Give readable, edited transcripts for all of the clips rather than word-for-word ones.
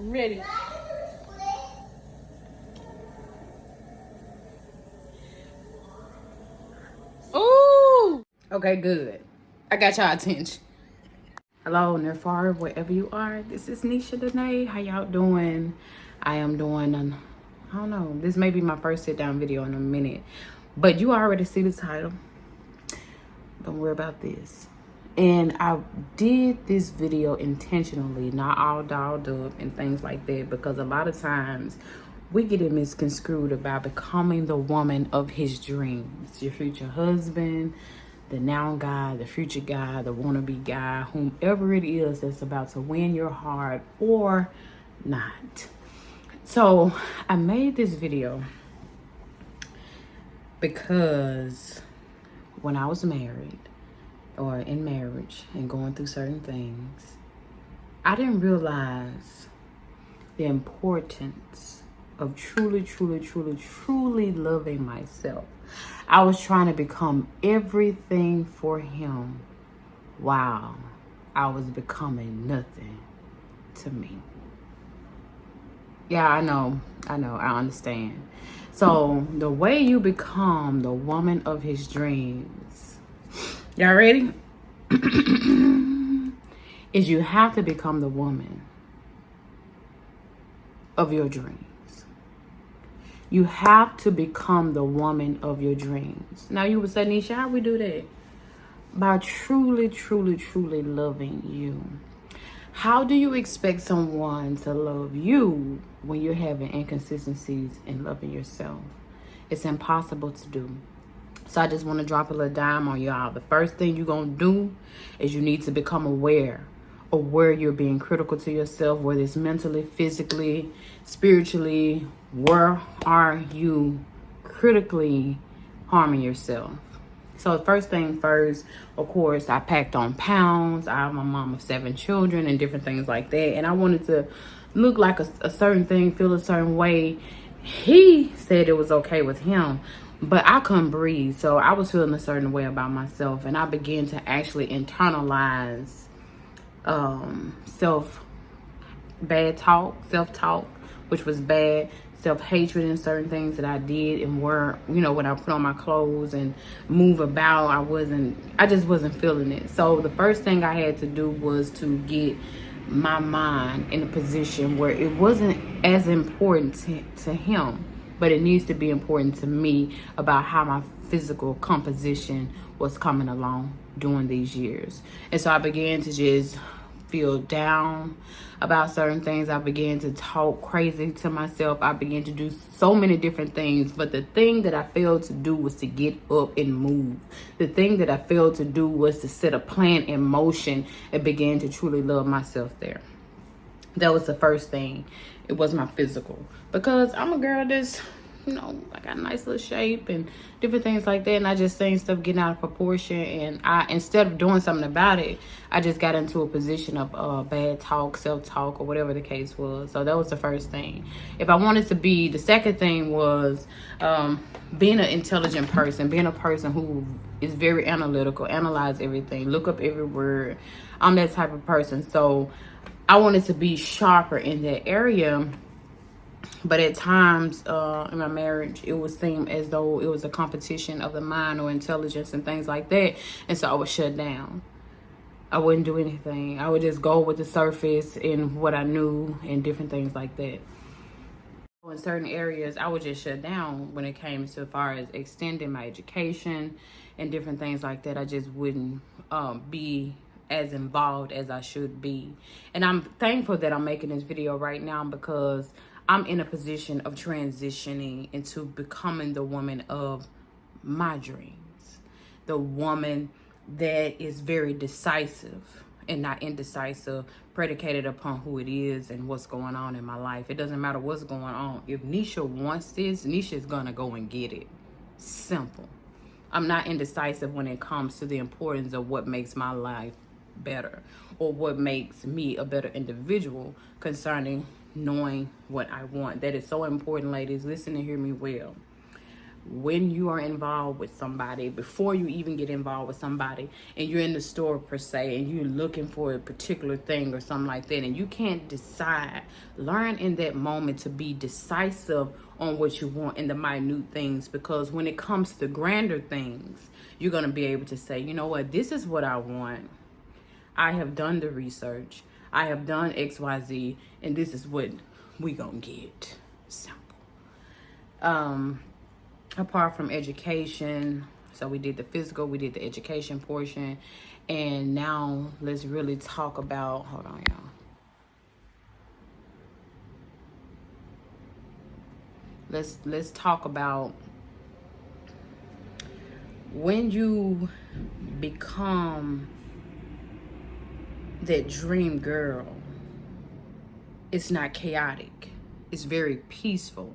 I'm ready. Ooh! Okay, good. I got y'all attention. Hello, near far, wherever you are. This is Nisha Danae. How y'all doing? I am doing, I don't know. This may be my first sit down video in a minute. But you already see the title. Don't worry about this. And I did this video intentionally, not all dolled up and things like that, because a lot of times we get it misconstrued about becoming the woman of his dreams. Your future husband, the now guy, the future guy, the wannabe guy, whomever it is that's about to win your heart or not. So I made this video because when I was married or in marriage and going through certain things, I didn't realize the importance of truly loving myself. I was trying to become everything for him. Wow, I was becoming nothing to me. Yeah, I know, I understand. So the way you become the woman of his dreams, y'all ready? Is you have to become the woman of your dreams. You have to become the woman of your dreams. Now you would say, Nisha, how we do that? By truly loving you. How do you expect someone to love you when you're having inconsistencies in loving yourself? It's impossible to do. So I just want to drop a little dime on y'all. The first thing you're going to do is you need to become aware of where you're being critical to yourself, whether it's mentally, physically, spiritually. Where are you critically harming yourself? So first thing first, of course, I packed on pounds. I'm a mom of 7 children and different things like that. And I wanted to look like a certain thing, feel a certain way. He said it was okay with him, but I couldn't breathe. So I was feeling a certain way about myself. And I began to actually internalize self-talk, which was bad, self-hatred in certain things that I did and were, when I put on my clothes and move about, I just wasn't feeling it. So the first thing I had to do was to get my mind in a position where it wasn't as important to him, but it needs to be important to me about how my physical composition was coming along during these years. And so I began to just feel down about certain things. I began to talk crazy to myself. I began to do so many different things. But the thing that I failed to do was to get up and move. The thing that I failed to do was to set a plan in motion and begin to truly love myself there. That was the first thing. It was my physical. Because I'm a girl that's, I got a nice little shape and different things like that. And I just seen stuff getting out of proportion. And instead of doing something about it, I just got into a position of bad talk, self-talk, or whatever the case was. So that was the first thing. If I wanted to be, the second thing was being an intelligent person, being a person who is very analytical, analyze everything, look up every word. I'm that type of person. So I wanted to be sharper in that area. But at times in my marriage, it would seem as though it was a competition of the mind or intelligence and things like that. And so I would shut down. I wouldn't do anything. I would just go with the surface and what I knew and different things like that. In certain areas, I would just shut down when it came to as far as extending my education and different things like that. I just wouldn't be as involved as I should be. And I'm thankful that I'm making this video right now because I'm in a position of transitioning into becoming the woman of my dreams. The woman that is very decisive and not indecisive, predicated upon who it is and what's going on in my life. It doesn't matter what's going on. If Nisha wants this, Nisha's gonna go and get it. Simple. I'm not indecisive when it comes to the importance of what makes my life better or what makes me a better individual concerning knowing what I want. That is so important, ladies. Listen and hear me well. when you are involved with somebody, before you even get involved with somebody, and you're in the store per se, and you're looking for a particular thing or something like that, and you can't decide, learn in that moment to be decisive on what you want in the minute things, because when it comes to grander things, you're going to be able to say, you know what, this is what I want. I have done the research. I have done XYZ, and this is what we gonna get. Simple. Apart from education, so we did the physical, we did the education portion, and now let's really talk about, hold on y'all. Let's talk about when you become that dream girl. It's not chaotic, it's very peaceful.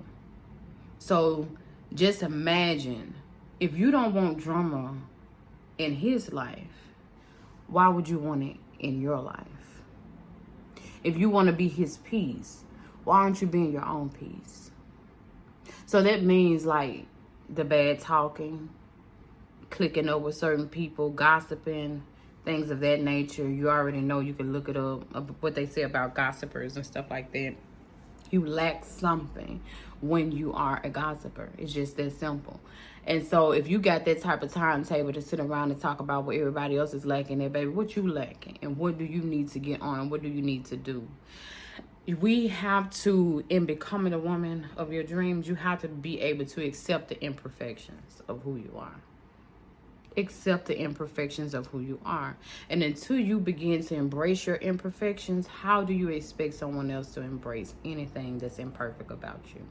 So just imagine, if you don't want drama in his life, why would you want it in your life? If you want to be his peace, why aren't you being your own peace? So that means like the bad talking, clicking over certain people, gossiping, things of that nature. You already know, you can look it up, what they say about gossipers and stuff like that. You lack something when you are a gossiper. It's just that simple. And so if you got that type of timetable to sit around and talk about what everybody else is lacking, there, baby, what you lacking? And what do you need to get on? What do you need to do? We have to, in becoming a woman of your dreams, you have to be able to accept the imperfections of who you are. Accept the imperfections of who you are. And until you begin to embrace your imperfections, how do you expect someone else to embrace anything that's imperfect about you?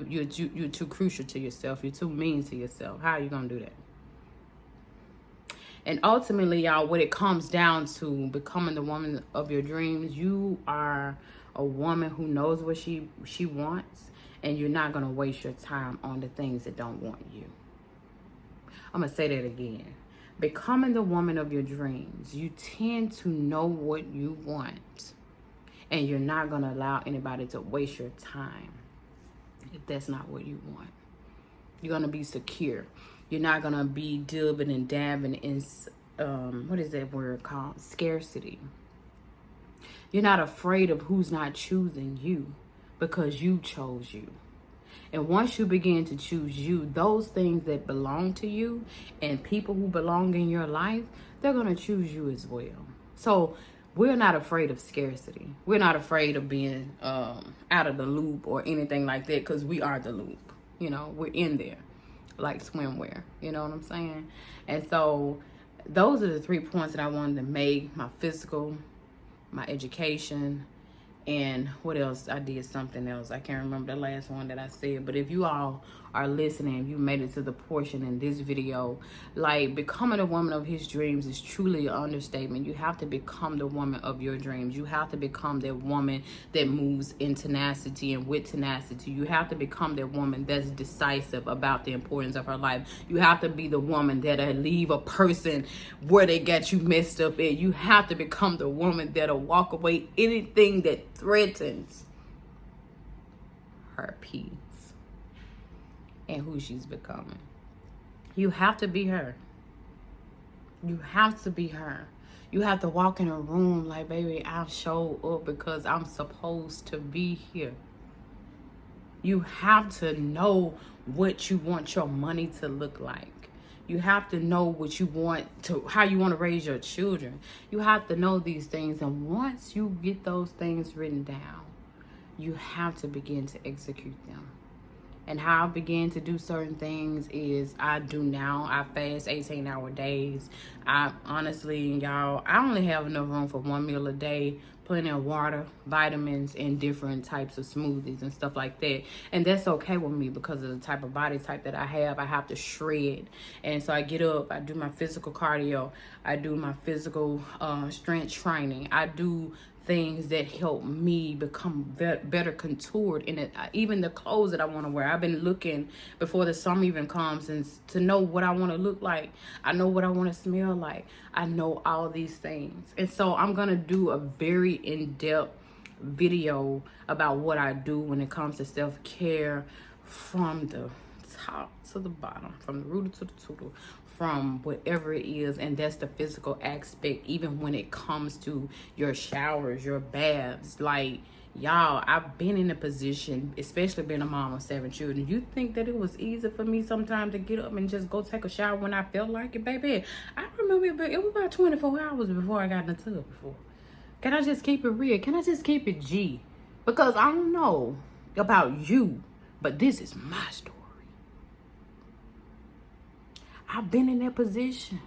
You're too crucial to yourself. You're too mean to yourself. How are you going to do that? And ultimately, y'all, what it comes down to, becoming the woman of your dreams, you are a woman who knows what she wants, and you're not going to waste your time on the things that don't want you. I'm going to say that again. Becoming the woman of your dreams, you tend to know what you want, and you're not going to allow anybody to waste your time if that's not what you want. You're going to be secure. You're not going to be dibbing and dabbing in, what is that word called? Scarcity. You're not afraid of who's not choosing you, because you chose you. And once you begin to choose you, those things that belong to you and people who belong in your life, they're going to choose you as well. So we're not afraid of scarcity. We're not afraid of being out of the loop or anything like that, because we are the loop. You know, we're in there like swimwear. You know what I'm saying? And so those are the 3 points that I wanted to make: my physical, my education, and what else? I did something else. I can't remember the last one that I said. But if you all are listening, you made it to the portion in this video, like, becoming a woman of his dreams is truly an understatement. You have to become the woman of your dreams. You have to become that woman that moves in tenacity and with tenacity. You have to become that woman that's decisive about the importance of her life. You have to be the woman that'll leave a person where they got you messed up at. You have to become the woman that'll walk away anything that threatens her peace and who she's becoming. You have to be her. You have to be her. You have to walk in a room like, baby, I showed up because I'm supposed to be here. You have to know what you want your money to look like. You have to know what you want to, how you want to raise your children. You have to know these things. And once you get those things written down, you have to begin to execute them. And how I began to do certain things is I do now. I fast 18-hour days. I honestly, y'all, I only have enough room for 1 meal a day, plenty of water, vitamins, and different types of smoothies and stuff like that. And that's okay with me because of the type of body type that I have. I have to shred. And so I get up, I do my physical cardio, I do my physical strength training. I do things that help me become better contoured in it. Even the clothes that I want to wear, I've been looking before the summer even comes, and to know what I want to look like. I know what I want to smell like. I know all these things. And so I'm gonna do a very in-depth video about what I do when it comes to self-care from the top to the bottom, from the rooter to the tootle, from whatever it is. And that's the physical aspect, even when it comes to your showers, your baths. Like, y'all, I've been in a position, especially being a mom of 7 children. You think that it was easy for me sometimes to get up and just go take a shower when I felt like it, baby? I remember it was about 24 hours before I got in the tub before. Can I just keep it real? Can I just keep it G? Because I don't know about you, but this is my story. I've been in that position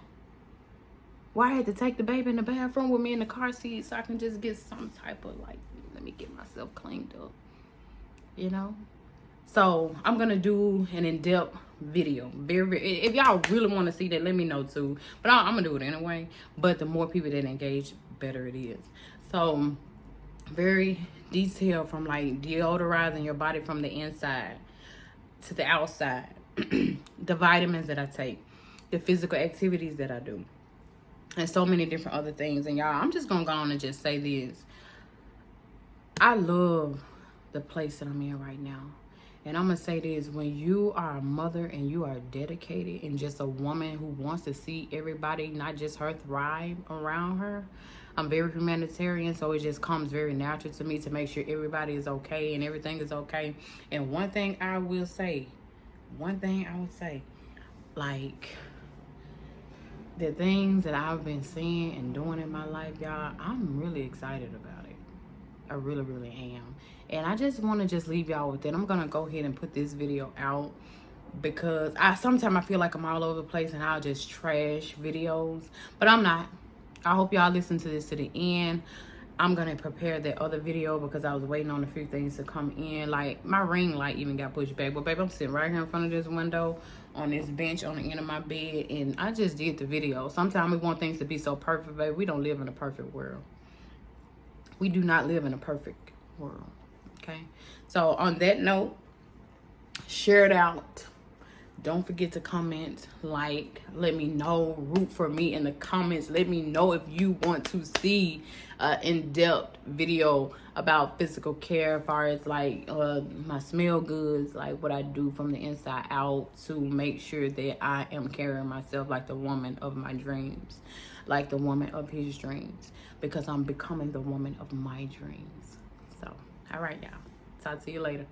where I had to take the baby in the bathroom with me in the car seat so I can just get some type of, like, let me get myself cleaned up, you know? So I'm gonna do an in-depth video. If y'all really want to see that, let me know too. But I'm gonna do it anyway. But the more people that engage, better it is. So very detailed, from like deodorizing your body from the inside to the outside, the vitamins that I take, the physical activities that I do, and so many different other things. And y'all, I'm just gonna go on and just say this. I love the place that I'm in right now. And I'm gonna say this: when you are a mother and you are dedicated and just a woman who wants to see everybody, not just her, thrive around her. I'm very humanitarian, so it just comes very natural to me to make sure everybody is okay and everything is okay. And one thing I would say, like, the things that I've been seeing and doing in my life, y'all, I'm really excited about it. I really, really am. And I just want to just leave y'all with it. I'm going to go ahead and put this video out because sometimes I feel like I'm all over the place and I'll just trash videos. But I'm not. I hope y'all listen to this to the end. I'm going to prepare that other video because I was waiting on a few things to come in. Like, my ring light even got pushed back. But, babe, I'm sitting right here in front of this window on this bench on the end of my bed. And I just did the video. Sometimes we want things to be so perfect, babe. We don't live in a perfect world. We do not live in a perfect world. Okay? So, on that note, share it out. Don't forget to comment, like, let me know, root for me in the comments. Let me know if you want to see an in-depth video about physical care, as far as like my smell goods, like what I do from the inside out to make sure that I am carrying myself like the woman of my dreams, like the woman of his dreams, because I'm becoming the woman of my dreams. So, all right, y'all. Talk to you later.